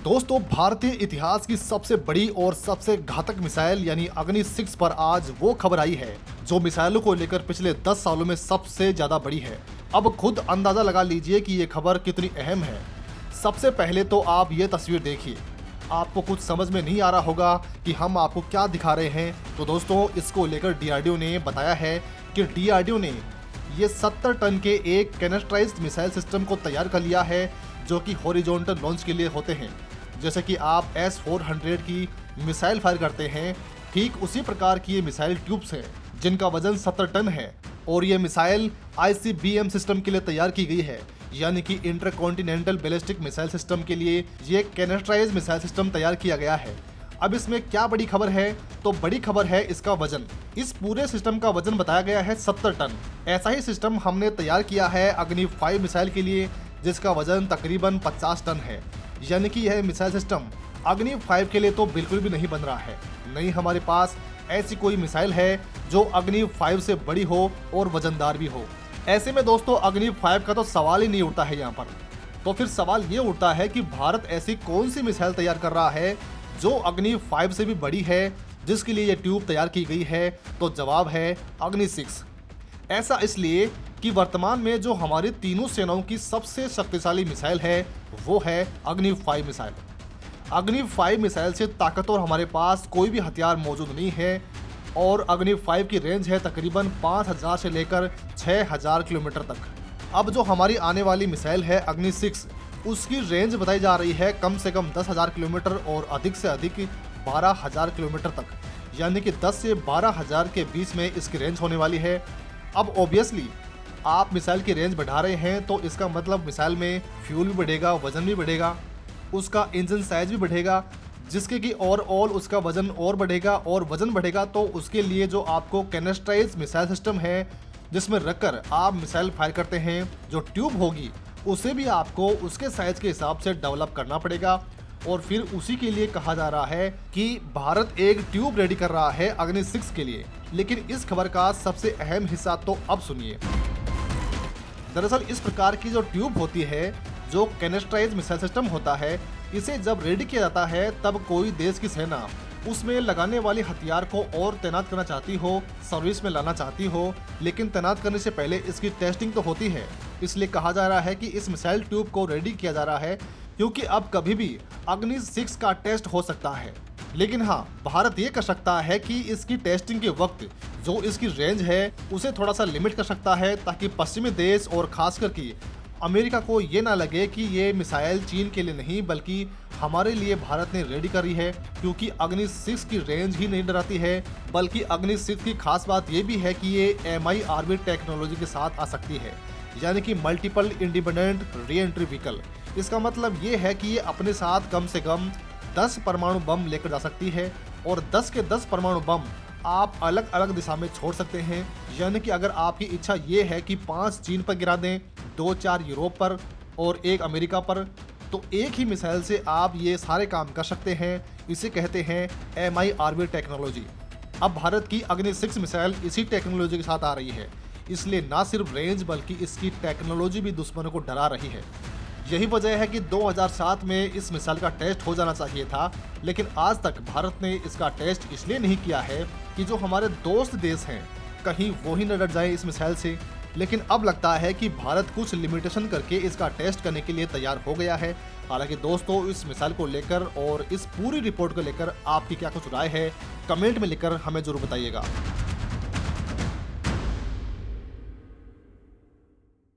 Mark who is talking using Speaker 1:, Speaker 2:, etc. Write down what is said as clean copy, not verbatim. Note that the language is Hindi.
Speaker 1: दोस्तों, भारतीय इतिहास की सबसे बड़ी और सबसे घातक मिसाइल यानी अग्नि 6 पर आज वो खबर आई है जो मिसाइलों को लेकर पिछले 10 सालों में सबसे ज्यादा बड़ी है। अब खुद अंदाजा लगा लीजिए कि ये खबर कितनी अहम है। सबसे पहले तो आप ये तस्वीर देखिए। आपको कुछ समझ में नहीं आ रहा होगा कि हम आपको क्या दिखा रहे हैं, तो दोस्तों इसको लेकर डीआरडीओ ने बताया है कि डीआरडीओ ने ये 70 टन के एक कैनेस्ट्राइज्ड मिसाइल सिस्टम को तैयार कर लिया है जो कि हॉरिजॉन्टल लॉन्च के लिए होते हैं। जैसे कि आप S-400 की मिसाइल फायर करते हैं, ठीक उसी प्रकार की ये मिसाइल ट्यूब्स हैं जिनका वजन 70 टन है और ये मिसाइल ICBM सिस्टम के लिए तैयार की गई है, यानी कि इंटरकॉन्टिनेंटल बैलिस्टिक मिसाइल सिस्टम के लिए ये कैनेस्ट्राइज्ड मिसाइल सिस्टम तैयार किया गया है। अब इसमें क्या बड़ी खबर है, तो बड़ी खबर है इसका वजन। इस पूरे सिस्टम का वजन बताया गया है 70 टन। ऐसा ही सिस्टम हमने तैयार किया है अग्नि 5 मिसाइल के लिए जिसका वजन तकरीबन 50 टन है, यानी कि यह मिसाइल सिस्टम अग्नि 5 के लिए तो बिल्कुल भी नहीं बन रहा है। नहीं हमारे पास ऐसी कोई मिसाइल है जो अग्नि 5 से बड़ी हो और वजनदार भी हो। ऐसे में दोस्तों अग्नि 5 का तो सवाल ही नहीं उठता है यहाँ पर। तो फिर सवाल ये उठता है कि भारत ऐसी कौन सी मिसाइल तैयार कर रहा है जो अग्नि 5 से भी बड़ी है, जिसके लिए ये ट्यूब तैयार की गई है। तो जवाब है अग्नि 6। ऐसा इसलिए कि वर्तमान में जो हमारी तीनों सेनाओं की सबसे शक्तिशाली मिसाइल है वो है अग्नि 5 मिसाइल। अग्नि 5 मिसाइल से ताकतवर हमारे पास कोई भी हथियार मौजूद नहीं है और अग्नि 5 की रेंज है तकरीबन 5000 से लेकर 6000 किलोमीटर तक। अब जो हमारी आने वाली मिसाइल है अग्नि 6, उसकी रेंज बताई जा रही है कम से कम 10,000 किलोमीटर और अधिक से अधिक 12,000 किलोमीटर तक, यानी कि 10 से 12,000 के बीच में इसकी रेंज होने वाली है। अब ऑब्वियसली आप मिसाइल की रेंज बढ़ा रहे हैं तो इसका मतलब मिसाइल में फ्यूल भी बढ़ेगा, वजन भी बढ़ेगा, उसका इंजन साइज भी बढ़ेगा, जिसके कि ओवरऑल उसका वजन और बढ़ेगा और वजन बढ़ेगा तो उसके लिए जो आपको कैनेस्ट्राइज्ड मिसाइल सिस्टम है जिसमें रखकर आप मिसाइल फायर करते हैं, जो ट्यूब होगी उसे भी आपको उसके साइज के हिसाब से डेवलप करना पड़ेगा। और फिर उसी के लिए कहा जा रहा है कि भारत एक ट्यूब रेडी कर रहा है अग्नि 6 के लिए। लेकिन इस खबर का सबसे अहम हिस्सा तो अब सुनिए। दरअसल इस प्रकार की जो ट्यूब होती है, जो कैनेस्ट्राइज्ड मिसाइल सिस्टम होता है, इसे जब रेडी किया जाता है तब कोई देश की सेना उसमें लगाने वाले हथियार को और तैनात करना चाहती हो, सर्विस में लाना चाहती हो, लेकिन तैनात करने से पहले इसकी टेस्टिंग तो होती है। इसलिए कहा जा रहा है कि इस मिसाइल ट्यूब को रेडी किया जा रहा है क्योंकि अब कभी भी अग्नि 6 का टेस्ट हो सकता है। लेकिन हाँ, भारत ये कर सकता है कि इसकी टेस्टिंग के वक्त जो इसकी रेंज है उसे थोड़ा सा लिमिट कर सकता है, ताकि पश्चिमी देश और खासकर कि अमेरिका को ये ना लगे कि ये मिसाइल चीन के लिए नहीं बल्कि हमारे लिए भारत ने रेडी करी है, क्योंकि अग्नि 6 की रेंज ही नहीं डराती है, बल्कि अग्नि 6 की खास बात ये भी है कि ये MIRV टेक्नोलॉजी के साथ आ सकती है, यानी कि multiple independent re entry vehicle. इसका मतलब ये है कि ये अपने साथ कम से कम 10 परमाणु बम लेकर जा सकती है और 10 के 10 परमाणु बम आप अलग अलग दिशा में छोड़ सकते हैं। यानी कि अगर आपकी इच्छा ये है कि 5 चीन पर गिरा दें, 2-4 यूरोप पर और 1 अमेरिका पर, तो एक ही मिसाइल से आप ये सारे काम कर सकते हैं। इसे कहते हैं MIRV टेक्नोलॉजी। अब भारत की अग्नि 6 मिसाइल इसी टेक्नोलॉजी के साथ आ रही है, इसलिए ना सिर्फ रेंज बल्कि इसकी टेक्नोलॉजी भी दुश्मनों को डरा रही है। यही वजह है कि 2007 में इस मिसाइल का टेस्ट हो जाना चाहिए था, लेकिन आज तक भारत ने इसका टेस्ट इसलिए नहीं किया है कि जो हमारे दोस्त देश हैं कहीं वो ही न डर जाए इस मिसाइल से। लेकिन अब लगता है कि भारत कुछ लिमिटेशन करके इसका टेस्ट करने के लिए तैयार हो गया है। हालांकि दोस्तों, इस मिसाइल को लेकर और इस पूरी रिपोर्ट को लेकर आपकी क्या कुछ राय है, कमेंट में लिखकर हमें जरूर बताइएगा।